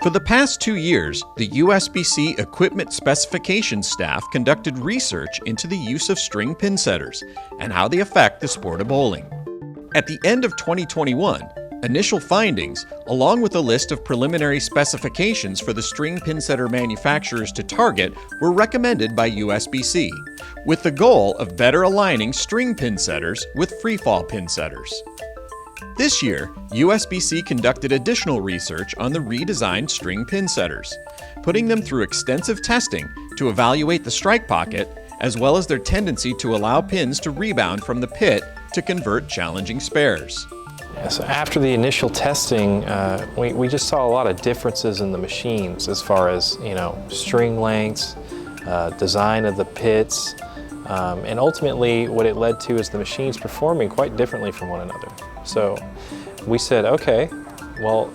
For the past 2 years, the USBC equipment specifications staff conducted research into the use of string pin setters and how they affect the sport of bowling. At the end of 2021, initial findings, along with a list of preliminary specifications for the string pin setter manufacturers to target, were recommended by USBC, with the goal of better aligning string pin setters with freefall pin setters. This year, USBC conducted additional research on the redesigned string pin setters, putting them through extensive testing to evaluate the strike pocket, as well as their tendency to allow pins to rebound from the pit to convert challenging spares. So after the initial testing, we just saw a lot of differences in the machines as far as, string lengths, design of the pits, and ultimately what it led to is the machines performing quite differently from one another. So we said, okay, well,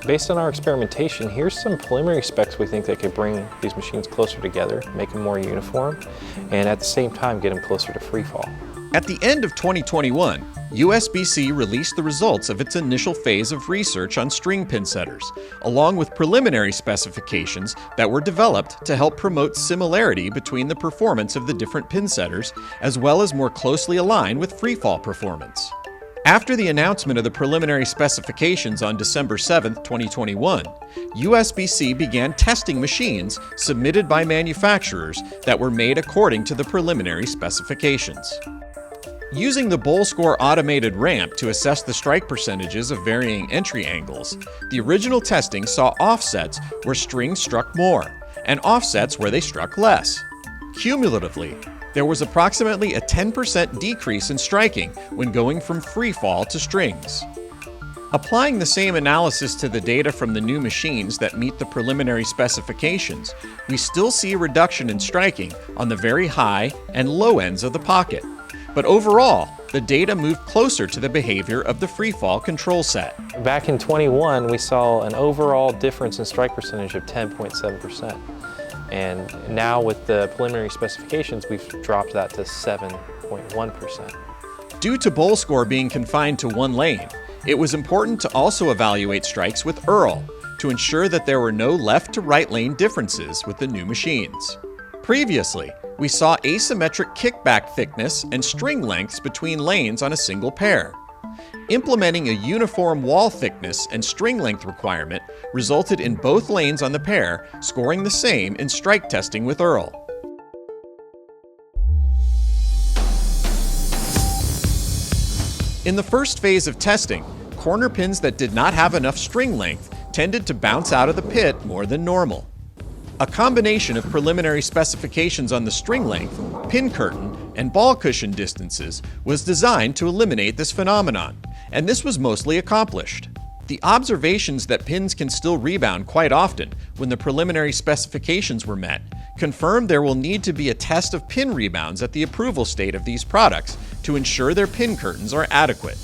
based on our experimentation, here's some preliminary specs we think that could bring these machines closer together, make them more uniform, and at the same time get them closer to free fall. At the end of 2021, USBC released the results of its initial phase of research on string pin setters, along with preliminary specifications that were developed to help promote similarity between the performance of the different pin setters, as well as more closely align with freefall performance. After the announcement of the preliminary specifications on December 7, 2021, USBC began testing machines submitted by manufacturers that were made according to the preliminary specifications. Using the BowlScore automated ramp to assess the strike percentages of varying entry angles, the original testing saw offsets where strings struck more and offsets where they struck less. Cumulatively, there was approximately a 10% decrease in striking when going from free fall to strings. Applying the same analysis to the data from the new machines that meet the preliminary specifications, we still see a reduction in striking on the very high and low ends of the pocket. But overall, the data moved closer to the behavior of the freefall control set. Back in 21, we saw an overall difference in strike percentage of 10.7%. And now with the preliminary specifications, we've dropped that to 7.1%. Due to BowlScore being confined to one lane, it was important to also evaluate strikes with Earl to ensure that there were no left to right lane differences with the new machines. Previously, we saw asymmetric kickback thickness and string lengths between lanes on a single pair. Implementing a uniform wall thickness and string length requirement resulted in both lanes on the pair scoring the same in strike testing with Earl. In the first phase of testing, corner pins that did not have enough string length tended to bounce out of the pit more than normal. A combination of preliminary specifications on the string length, pin curtain, and ball cushion distances was designed to eliminate this phenomenon, and this was mostly accomplished. The observations that pins can still rebound quite often when the preliminary specifications were met confirmed there will need to be a test of pin rebounds at the approval state of these products to ensure their pin curtains are adequate.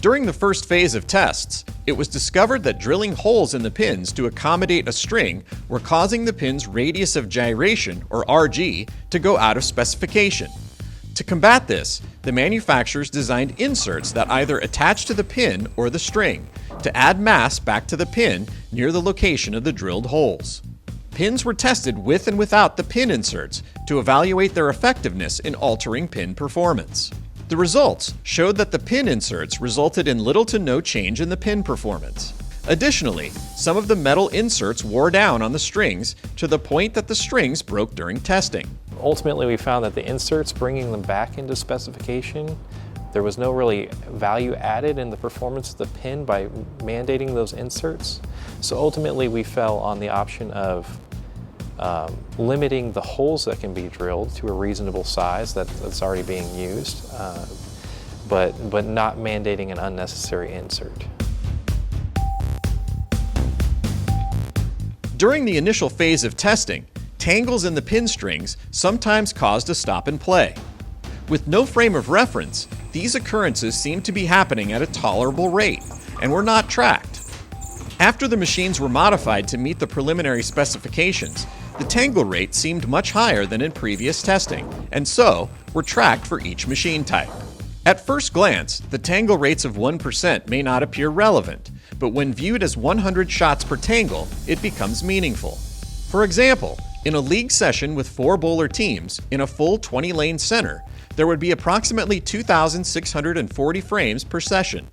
During the first phase of tests, it was discovered that drilling holes in the pins to accommodate a string were causing the pin's radius of gyration, or RG, to go out of specification. To combat this, the manufacturers designed inserts that either attach to the pin or the string to add mass back to the pin near the location of the drilled holes. Pins were tested with and without the pin inserts to evaluate their effectiveness in altering pin performance. The results showed that the pin inserts resulted in little to no change in the pin performance. Additionally, some of the metal inserts wore down on the strings to the point that the strings broke during testing. Ultimately, we found that the inserts, bringing them back into specification, there was no really value added in the performance of the pin by mandating those inserts. So ultimately, we fell on the option of limiting the holes that can be drilled to a reasonable size that's already being used, but not mandating an unnecessary insert. During the initial phase of testing, tangles in the pin strings sometimes caused a stop and play. With no frame of reference, these occurrences seemed to be happening at a tolerable rate and were not tracked. After the machines were modified to meet the preliminary specifications, the tangle rate seemed much higher than in previous testing, and so were tracked for each machine type. At first glance, the tangle rates of 1% may not appear relevant, but when viewed as 100 shots per tangle, it becomes meaningful. For example, in a league session with 4 bowler teams in a full 20-lane center, there would be approximately 2,640 frames per session.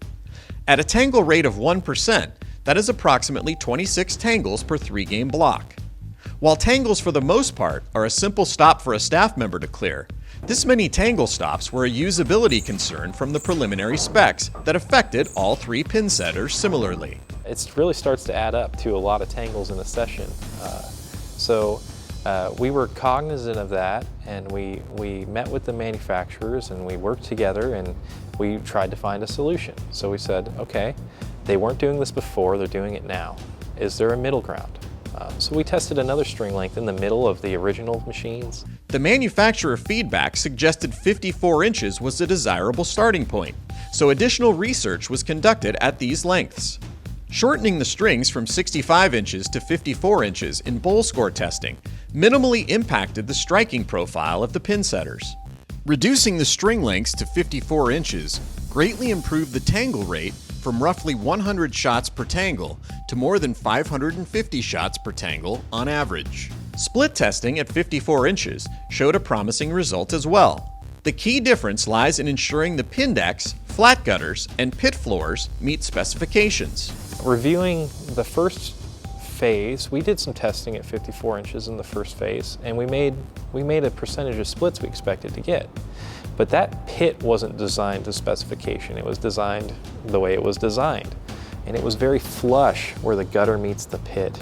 At a tangle rate of 1%, that is approximately 26 tangles per 3-game block. While tangles for the most part are a simple stop for a staff member to clear, this many tangle stops were a usability concern from the preliminary specs that affected all 3 pinsetters similarly. It really starts to add up to a lot of tangles in a session. We were cognizant of that, and we met with the manufacturers and we worked together and we tried to find a solution. So we said, okay, they weren't doing this before, they're doing it now. Is there a middle ground? So we tested another string length in the middle of the original machines. The manufacturer feedback suggested 54 inches was a desirable starting point, so additional research was conducted at these lengths. Shortening the strings from 65 inches to 54 inches in bowl score testing minimally impacted the striking profile of the pinsetters. Reducing the string lengths to 54 inches greatly improved the tangle rate from roughly 100 shots per tangle to more than 550 shots per tangle on average. Split testing at 54 inches showed a promising result as well. The key difference lies in ensuring the pin decks, flat gutters, and pit floors meet specifications. Reviewing the first phase, we did some testing at 54 inches in the first phase, and we made a percentage of splits we expected to get. But that pit wasn't designed to specification. It was designed the way it was designed. And it was very flush where the gutter meets the pit,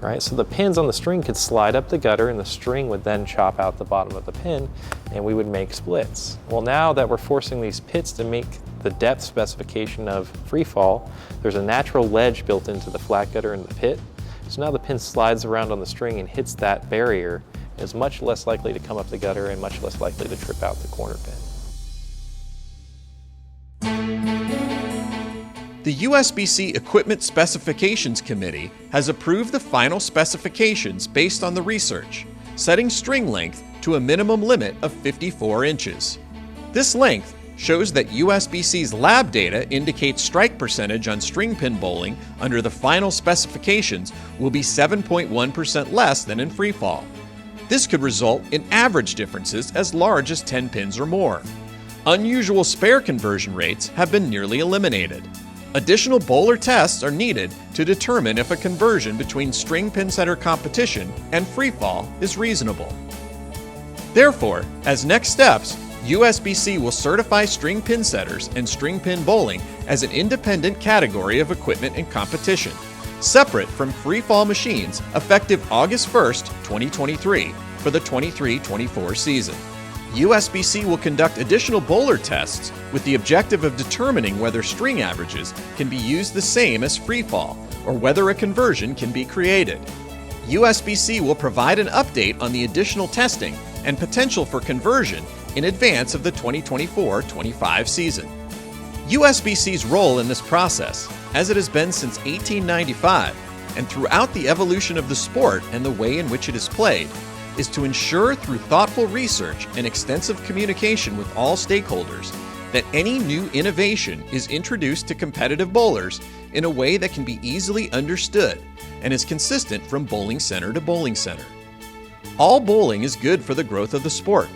right? So the pins on the string could slide up the gutter and the string would then chop out the bottom of the pin and we would make splits. Well, now that we're forcing these pits to make the depth specification of free fall, there's a natural ledge built into the flat gutter in the pit. So now the pin slides around on the string and hits that barrier, is much less likely to come up the gutter and much less likely to trip out the corner pin. The USBC Equipment Specifications Committee has approved the final specifications based on the research, setting string length to a minimum limit of 54 inches. This length shows that USBC's lab data indicates strike percentage on string pin bowling under the final specifications will be 7.1% less than in freefall. This could result in average differences as large as 10 pins or more. Unusual spare conversion rates have been nearly eliminated. Additional bowler tests are needed to determine if a conversion between string pinsetter competition and freefall is reasonable. Therefore, as next steps, USBC will certify string pinsetters and string pin bowling as an independent category of equipment and competition, separate from freefall machines effective August 1st, 2023 for the 23-24 season. USBC will conduct additional bowler tests with the objective of determining whether string averages can be used the same as freefall or whether a conversion can be created. USBC will provide an update on the additional testing and potential for conversion in advance of the 2024-25 season. USBC's role in this process, as it has been since 1895 and throughout the evolution of the sport and the way in which it is played, is to ensure through thoughtful research and extensive communication with all stakeholders that any new innovation is introduced to competitive bowlers in a way that can be easily understood and is consistent from bowling center to bowling center. All bowling is good for the growth of the sport,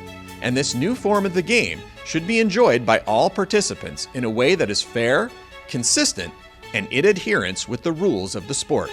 and this new form of the game should be enjoyed by all participants in a way that is fair, consistent, and in adherence with the rules of the sport.